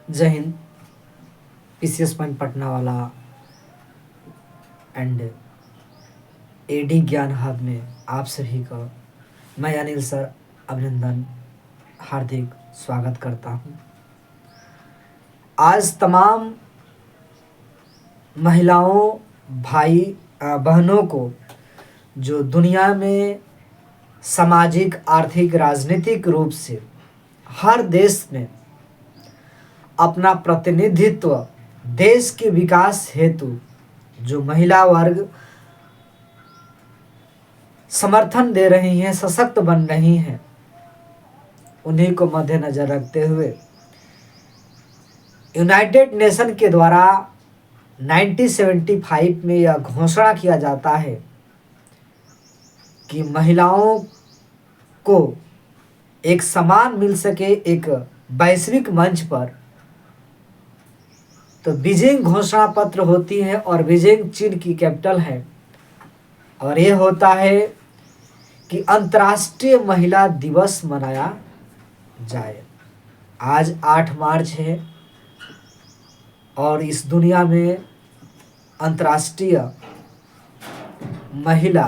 जय Hind. PCS point Patna वाला and AD ज्ञान हब में आप सभी का मैं अनिल सर अभिनंदन हार्दिक स्वागत करता हूं। आज तमाम महिलाओं भाई बहनों को जो दुनिया में सामाजिक आर्थिक राजनीतिक रूप से हर देश में अपना प्रतिनिधित्व देश के विकास हेतु जो महिला वर्ग समर्थन दे रही हैं, सशक्त बन रही हैं, उन्हीं को मद्देनजर रखते हुए यूनाइटेड नेशन के द्वारा 1975 में यह घोषणा किया जाता है कि महिलाओं को एक सम्मान मिल सके एक वैश्विक मंच पर। तो बीजिंग घोषणा पत्र होती है और बीजिंग चीन की कैपिटल है और ये होता है कि अंतर्राष्ट्रीय महिला दिवस मनाया जाए। आज 8 मार्च है और इस दुनिया में अंतर्राष्ट्रीय महिला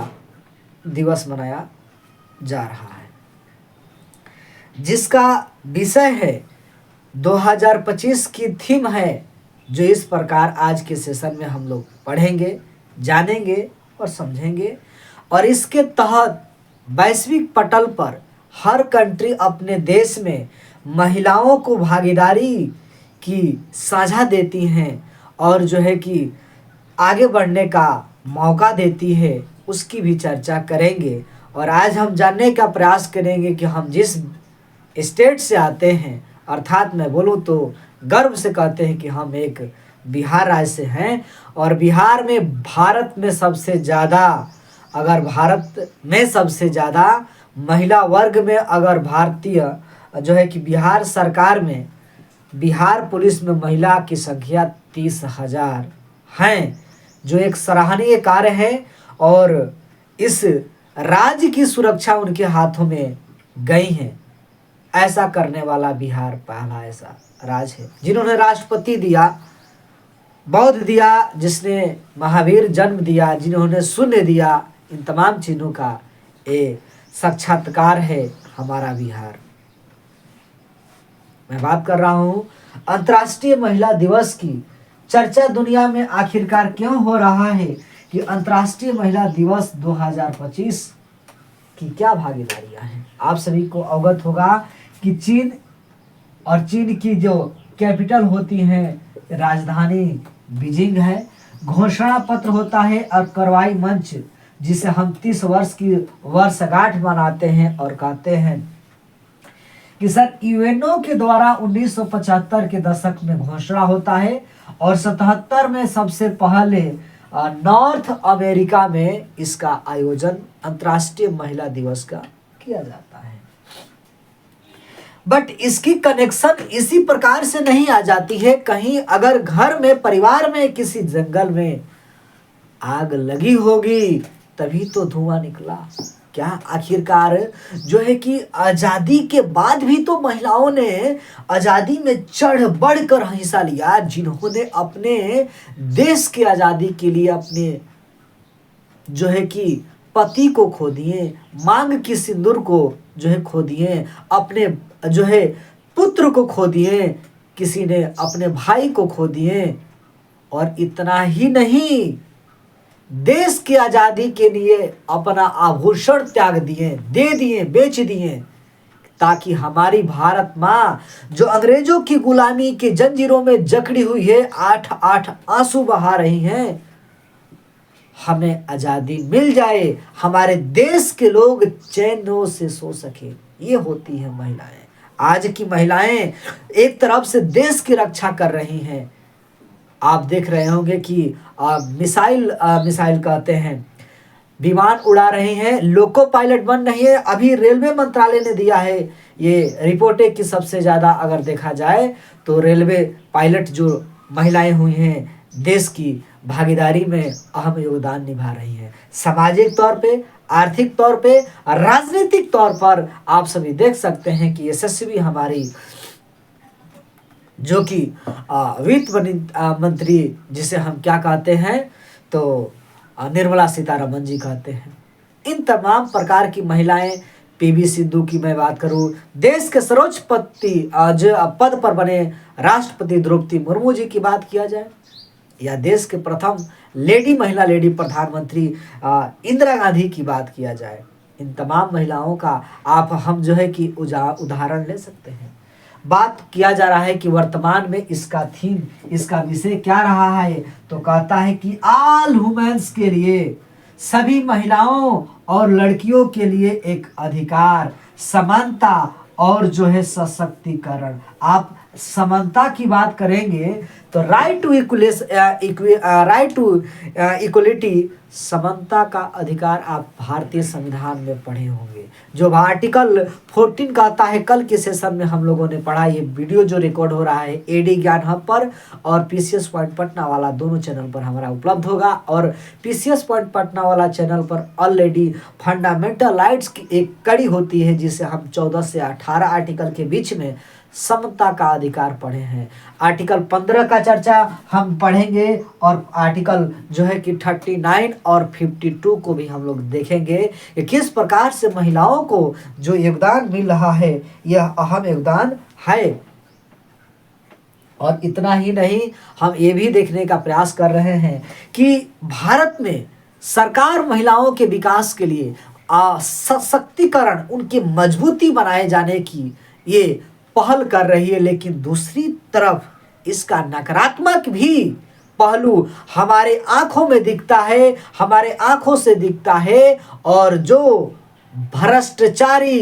दिवस मनाया जा रहा है, जिसका विषय है 2025 की थीम है, जो इस प्रकार आज के सेशन में हम लोग पढ़ेंगे, जानेंगे और समझेंगे। और इसके तहत वैश्विक पटल पर हर कंट्री अपने देश में महिलाओं को भागीदारी की साझा देती हैं और जो है कि आगे बढ़ने का मौका देती है, उसकी भी चर्चा करेंगे। और आज हम जानने का प्रयास करेंगे कि हम जिस स्टेट से आते हैं, अर्थात मैं बोलूँ तो गर्व से कहते हैं कि हम एक बिहार राज्य से हैं और बिहार में भारत में सबसे ज़्यादा, अगर भारत में सबसे ज़्यादा महिला वर्ग में अगर भारतीय जो है कि बिहार सरकार में, बिहार पुलिस में महिला की संख्या 30,000 हैं, जो एक सराहनीय कार्य है। और इस राज्य की सुरक्षा उनके हाथों में गई है। ऐसा करने वाला बिहार पहला ऐसा राज्य है जिन्होंने राष्ट्रपति दिया, बौद्ध दिया, जिसने महावीर जन्म दिया, जिन्होंने शून्य दिया। इन तमाम चीज़ों का ये साक्षात्कार है हमारा बिहार। मैं बात कर रहा हूँ अंतर्राष्ट्रीय महिला दिवस की। चर्चा दुनिया में आखिरकार क्यों हो रहा है कि अंतर्राष्ट्रीय महिला दिवस 2025 की क्या भागीदारियां हैं। आप सभी को अवगत होगा कि चीन और चीन की जो कैपिटल होती है, राजधानी बीजिंग है। घोषणा पत्र होता है और कार्रवाई मंच, जिसे हम 30 वर्ष की वर्षगांठ मनाते हैं और कहते हैं कि सर यूएनओ के द्वारा 1975 के दशक में घोषणा होता है और 77 में सबसे पहले नॉर्थ अमेरिका में इसका आयोजन अंतर्राष्ट्रीय महिला दिवस का किया जाता है। बट इसकी कनेक्शन इसी प्रकार से नहीं आ जाती है। कहीं अगर घर में, परिवार में, किसी जंगल में आग लगी होगी तभी तो धुआं निकला। क्या आखिरकार जो है कि आज़ादी के बाद भी तो महिलाओं ने आज़ादी में चढ़ बढ़ कर हिस्सा लिया, जिन्होंने अपने देश की आज़ादी के लिए अपने जो है कि पति को खो दिए, मांग की सिंदूर को जो है खो दिए, अपने जो है पुत्र को खो दिए, किसी ने अपने भाई को खो दिए। और इतना ही नहीं, देश की आज़ादी के लिए अपना आभूषण त्याग दिए, दे दिए, बेच दिए, ताकि हमारी भारत माँ जो अंग्रेजों की गुलामी के जंजीरों में जकड़ी हुई है, 8-8 आंसू बहा रही हैं, हमें आज़ादी मिल जाए, हमारे देश के लोग चैन से सो सके। ये होती है महिलाएं। आज की महिलाएं एक तरफ से देश की रक्षा कर रही हैं। आप देख रहे होंगे कि मिसाइल कहते हैं, विमान उड़ा रही हैं, लोको पायलट बन रही है। अभी रेलवे मंत्रालय ने दिया है ये रिपोर्टें कि सबसे ज़्यादा अगर देखा जाए तो रेलवे पायलट जो महिलाएं हुई हैं, देश की भागीदारी में अहम योगदान निभा रही हैं। सामाजिक तौर पे, आर्थिक तौर पे, राजनीतिक तौर पर आप सभी देख सकते हैं कि यशस्वी हमारी जो कि वित्त मंत्री जिसे हम क्या कहते हैं, तो निर्मला सीतारमन जी कहते हैं। इन तमाम प्रकार की महिलाएं, पीवी सिंधु की मैं बात करूं, देश के सर्वोच्च पद पर बने राष्ट्रपति द्रौपदी मुर्मू जी की बात किया जाए, या देश के प्रथम महिला लेडी प्रधानमंत्री इंदिरा गांधी की बात किया जाए, इन तमाम महिलाओं का हम जो है कि उदाहरण ले सकते हैं। बात किया जा रहा है कि वर्तमान में इसका थीम, इसका विषय क्या रहा है, तो कहता है कि ऑल वुमेन्स के लिए, सभी महिलाओं और लड़कियों के लिए एक अधिकार, समानता और जो है सशक्तिकरण। आप समानता की बात करेंगे तो राइट टू इक्वलिटी, समानता का अधिकार आप भारतीय संविधान में पढ़े होंगे, जो आर्टिकल 14 कहता है। कल के सेशन में हम लोगों ने पढ़ा, ये वीडियो जो रिकॉर्ड हो रहा है एडी ज्ञान हब पर और पीसीएस पॉइंट पटना वाला दोनों चैनल पर हमारा उपलब्ध होगा। और पीसीएस पॉइंट पटना वाला चैनल पर ऑलरेडी फंडामेंटल राइट्स की एक कड़ी होती है, जिसे हम 14 से 18 आर्टिकल के बीच में समता का अधिकार पढ़े हैं। आर्टिकल 15 का चर्चा हम पढ़ेंगे और आर्टिकल जो है कि 39 और 52 को भी हम लोग देखेंगे कि किस प्रकार से महिलाओं को जो योगदान मिल रहा है, यह अहम योगदान है। और इतना ही नहीं, हम ये भी देखने का प्रयास कर रहे हैं कि भारत में सरकार महिलाओं के विकास के लिए सशक्तिकरण, उनकी मजबूती बनाए जाने की ये पहल कर रही है, लेकिन दूसरी तरफ इसका नकारात्मक भी पहलू हमारे आंखों में दिखता है, हमारे आंखों से दिखता है। और जो भ्रष्टाचारी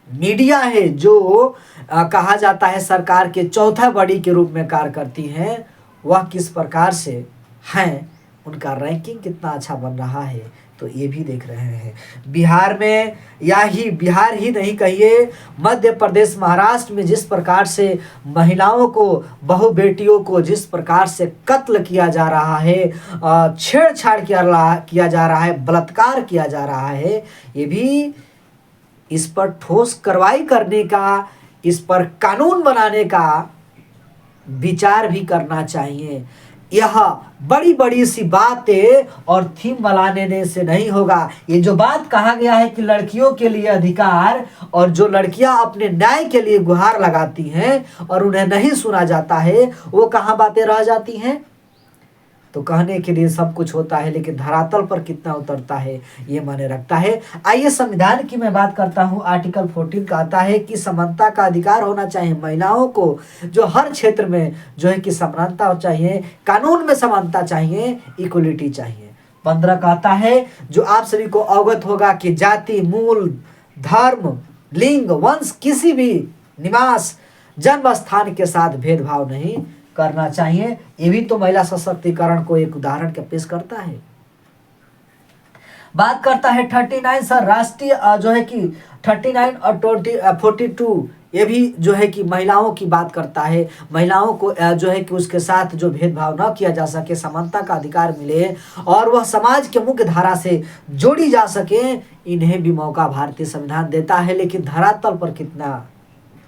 मीडिया है, जो कहा जाता है सरकार के चौथा बड़ी के रूप में कार्य करती हैं, वह किस प्रकार से हैं, उनका रैंकिंग कितना अच्छा बन रहा है, तो ये भी देख रहे हैं। बिहार में, बिहार ही नहीं कहिए, मध्य प्रदेश, महाराष्ट्र में जिस प्रकार से महिलाओं को, बहु बेटियों को जिस प्रकार से कत्ल किया जा रहा है, छेड़छाड़ किया जा रहा है, बलात्कार किया जा रहा है, ये भी इस पर ठोस कार्रवाई करने का, इस पर कानून बनाने का विचार भी करना चाहिए। यह बड़ी बड़ी सी बातें और थीम बनाने से नहीं होगा। ये जो बात कहा गया है कि लड़कियों के लिए अधिकार, और जो लड़कियां अपने न्याय के लिए गुहार लगाती हैं और उन्हें नहीं सुना जाता है, वो कहाँ बातें रह जाती हैं। तो कहने के लिए सब कुछ होता है, लेकिन धरातल पर कितना उतरता है ये मायने रखता है। आइए संविधान की मैं बात करता हूँ। आर्टिकल 14 कहता है कि समानता का अधिकार होना चाहिए महिलाओं को, जो हर क्षेत्र में जो है कि समानता चाहिए, कानून में समानता चाहिए, इक्वलिटी चाहिए। 15 कहता है, जो आप सभी को अवगत होगा कि जाति, मूल, धर्म, लिंग, वंश, किसी भी निवास, जन्म स्थान के साथ भेदभाव नहीं करना चाहिए। ये भी तो महिला सशक्तिकरण को एक उदाहरण के पेश करता है। बात करता है 39 सर, राष्ट्रीय जो है कि 39 और 42 ये भी जो है कि महिलाओं की बात करता है। महिलाओं को जो है कि उसके साथ जो भेदभाव न किया जा सके, समानता का अधिकार मिले और वह समाज के मुख्य धारा से जोड़ी जा सके, इन्हें भी मौका भारतीय संविधान देता है। लेकिन धरातल पर कितना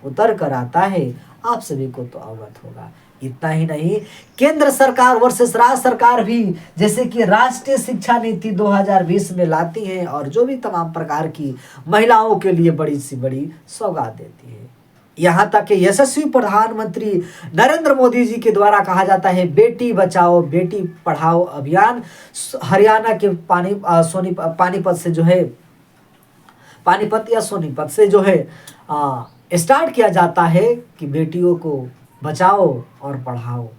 उतर कर आता है आप सभी को तो अवगत होगा। इतना ही नहीं, केंद्र सरकार वर्सेस राज्य सरकार भी जैसे कि राष्ट्रीय शिक्षा नीति 2020 में लाती है और जो भी तमाम प्रकार की महिलाओं के लिए बड़ी सी बड़ी सौगात देती है। यहाँ तक कि यशस्वी प्रधानमंत्री नरेंद्र मोदी जी के द्वारा कहा जाता है बेटी बचाओ बेटी पढ़ाओ अभियान हरियाणा के पानीपत से जो है, पानीपत या सोनीपत से जो है स्टार्ट किया जाता है कि बेटियों को बचाओ और पढ़ाओ।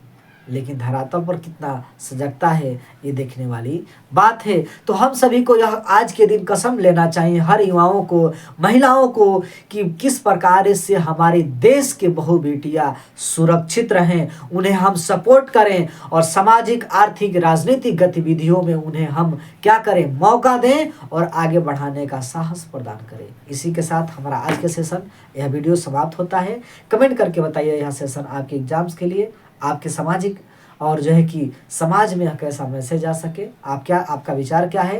लेकिन धरातल पर कितना सजगता है ये देखने वाली बात है। तो हम सभी को यह आज के दिन कसम लेना चाहिए, हर युवाओं को, महिलाओं को, कि किस प्रकार से हमारे देश के बहु बेटियां सुरक्षित रहें, उन्हें हम सपोर्ट करें और सामाजिक, आर्थिक, राजनीतिक गतिविधियों में उन्हें हम क्या करें, मौका दें और आगे बढ़ाने का साहस प्रदान करें। इसी के साथ हमारा आज के सेशन, यह वीडियो समाप्त होता है। कमेंट करके बताइए यह सेशन आपके एग्जाम्स के लिए, आपके सामाजिक और जो है कि समाज में कैसा मैसेज आ सके, आपका विचार क्या है,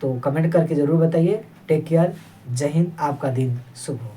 तो कमेंट करके ज़रूर बताइए। टेक केयर, जय हिंद, आपका दिन शुभ हो।